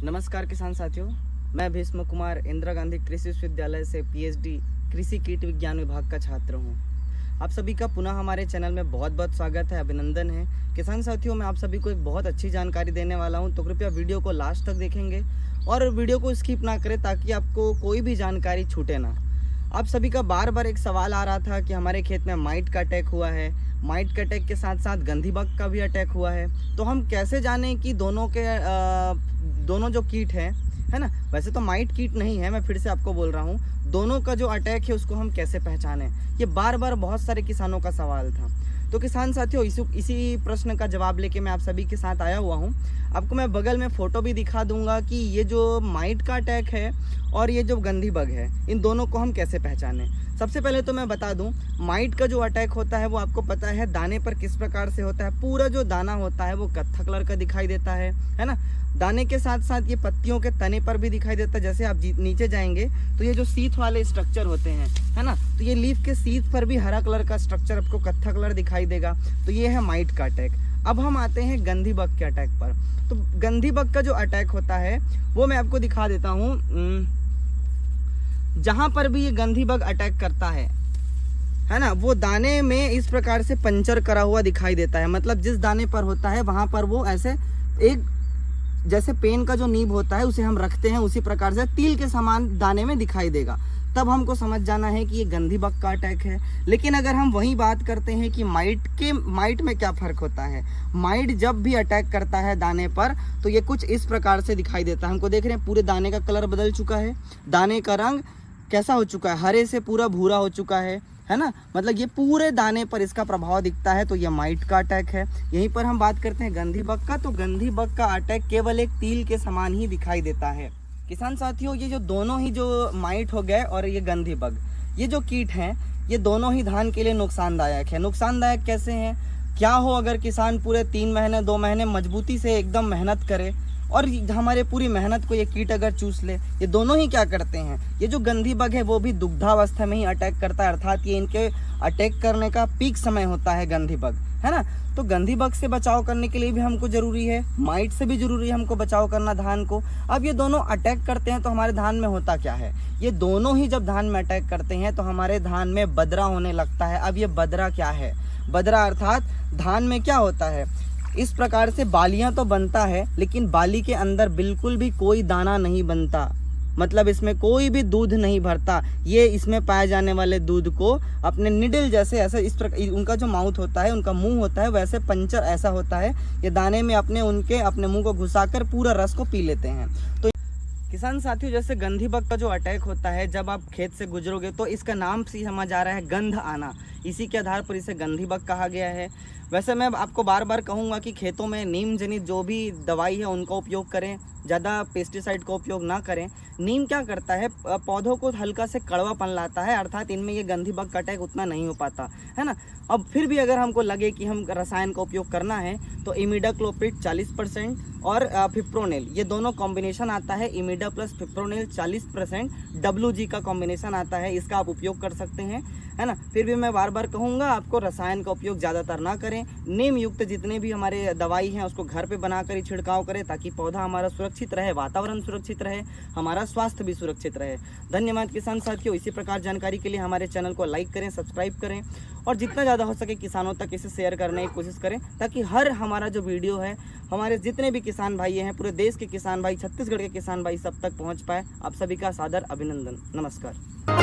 नमस्कार किसान साथियों, मैं भीष्म कुमार इंदिरा गांधी कृषि विश्वविद्यालय से पीएचडी कृषि कीट विज्ञान विभाग का छात्र हूं। आप सभी का पुनः हमारे चैनल में बहुत बहुत स्वागत है, अभिनंदन है। किसान साथियों, मैं आप सभी को एक बहुत अच्छी जानकारी देने वाला हूं, तो कृपया वीडियो को लास्ट तक देखेंगे और वीडियो को स्किप ना करें ताकि आपको कोई भी जानकारी छूटे ना। आप सभी का बार बार एक सवाल आ रहा था कि हमारे खेत में माइट का अटैक हुआ है, माइट के अटैक के साथ साथ गंधी बग का भी अटैक हुआ है, तो हम कैसे जानें कि दोनों जो कीट हैं, है ना, वैसे तो माइट कीट नहीं है, मैं फिर से आपको बोल रहा हूँ, दोनों का जो अटैक है उसको हम कैसे पहचानें, ये बार बार बहुत सारे किसानों का सवाल था। तो किसान साथियों, इसी प्रश्न का जवाब लेके मैं आप सभी के साथ आया हुआ हूँ। आपको मैं बगल में फ़ोटो भी दिखा दूंगा कि ये जो माइट का अटैक है और ये जो गंधी बग है, इन दोनों को हम कैसे पहचानें। सबसे पहले तो मैं बता दूं, माइट का जो अटैक होता है वो आपको पता है दाने पर किस प्रकार से होता है। पूरा जो दाना होता है वो कत्था कलर का दिखाई देता है ना। दाने के साथ साथ ये पत्तियों के तने पर भी दिखाई देता है। जैसे आप नीचे जाएंगे तो ये जो सीथ वाले स्ट्रक्चर होते हैं, है ना, तो ये लीफ के सीथ पर भी हरा कलर का स्ट्रक्चर आपको कत्था कलर दिखाई देगा। तो ये है माइट का अटैक। अब हम आते हैं गंधी बग के अटैक पर। तो गंधी बग का जो अटैक होता है वो मैं आपको दिखा देता हूँ। जहां पर भी ये गंधी बग अटैक करता है ना, वो दाने में इस प्रकार से पंचर करा हुआ दिखाई देता है। मतलब जिस दाने पर होता है वहां पर वो ऐसे एक, जैसे पेन का जो नीब होता है उसे हम रखते हैं, उसी प्रकार से तिल के समान दाने में दिखाई देगा। तब हमको समझ जाना है कि ये गंधी बग का अटैक है। लेकिन अगर हम वही बात करते हैं कि माइट में क्या फ़र्क होता है, माइट जब भी अटैक करता है दाने पर तो ये कुछ इस प्रकार से दिखाई देता है। हमको देख रहे हैं पूरे दाने का कलर बदल चुका है, दाने का रंग कैसा हो चुका है, हरे से पूरा भूरा हो चुका है ना। मतलब ये पूरे दाने पर इसका प्रभाव दिखता है, तो ये माइट का अटैक है। यहीं पर हम बात करते हैं गंधी बग का। तो गंधी बग का अटैक केवल एक तिल के समान ही दिखाई देता है। किसान साथियों, ये जो दोनों ही जो माइट हो गए और ये गंधी बग, ये जो कीट हैं, ये दोनों ही धान के लिए नुकसानदायक है। नुकसानदायक कैसे हैं? क्या हो अगर किसान पूरे 3 महीने 2 महीने मजबूती से एकदम मेहनत करे और हमारे पूरी मेहनत को ये कीट अगर चूस ले। ये दोनों ही क्या करते हैं, ये जो गंधी बग है वो भी दुग्धावस्था में ही अटैक करता है, अर्थात ये इनके अटैक करने का पीक समय होता है गंधी बग, है ना। तो गंधी बग से बचाव करने के लिए भी हमको जरूरी है, माइट से भी जरूरी है हमको बचाव करना धान को। अब ये दोनों अटैक करते हैं तो हमारे धान में होता क्या है, ये दोनों ही जब धान में अटैक करते हैं तो हमारे धान में बदरा होने लगता है। अब ये बदरा क्या है? बदरा अर्थात धान में क्या होता है, इस प्रकार से बालियां तो बनता है लेकिन बाली के अंदर बिल्कुल भी कोई दाना नहीं बनता, मतलब इसमें कोई भी दूध नहीं भरता। ये इसमें पाए जाने वाले दूध को अपने निडल जैसे ऐसे इस प्रकार उनका जो माउथ होता है, उनका मुंह होता है, वैसे पंचर ऐसा होता है, ये दाने में अपने मुंह को घुसाकर पूरा रस को पी लेते हैं। तो किसान साथियों, जैसे गंधी बग का जो अटैक होता है, जब आप खेत से गुजरोगे तो इसका नाम से समझ आ रहा है गंध आना, इसी के आधार पर इसे गंधी बग कहा गया है। वैसे मैं आपको बार बार कहूँगा कि खेतों में नीम जनित जो भी दवाई है उनका उपयोग करें, ज़्यादा पेस्टिसाइड का उपयोग ना करें। नीम क्या करता है, पौधों को हल्का से कड़वापन लाता है, अर्थात इनमें ये गंधी बग का अटैक उतना नहीं हो पाता, है ना। अब फिर भी अगर हमको लगे कि हम रसायन का उपयोग करना है तो इमिडाक्लोप्रिड 40% और फिप्रोनिल, ये दोनों कॉम्बिनेशन आता है, इमिडा प्लस फिप्रोनिल 40%, WG का कॉम्बिनेशन आता है, इसका आप उपयोग कर सकते हैं, है ना। फिर भी मैं बार बार कहूँगा आपको रसायन का उपयोग ज़्यादातर ना करें। नीम युक्त जितने भी हमारे दवाई हैं उसको घर पे बनाकर ही छिड़काव करें ताकि पौधा हमारा सुरक्षित रहे, वातावरण सुरक्षित रहे, हमारा स्वास्थ्य भी सुरक्षित रहे। धन्यवाद किसान साथियों। इसी प्रकार जानकारी के लिए हमारे चैनल को लाइक करें, सब्सक्राइब करें और जितना ज़्यादा हो सके किसानों तक इसे शेयर करने की कोशिश करें ताकि हर हमारा जो वीडियो है, हमारे जितने भी किसान भाई हैं, पूरे देश के किसान भाई, छत्तीसगढ़ के किसान भाई सब तक पहुँच पाए। आप सभी का सादर अभिनंदन। नमस्कार।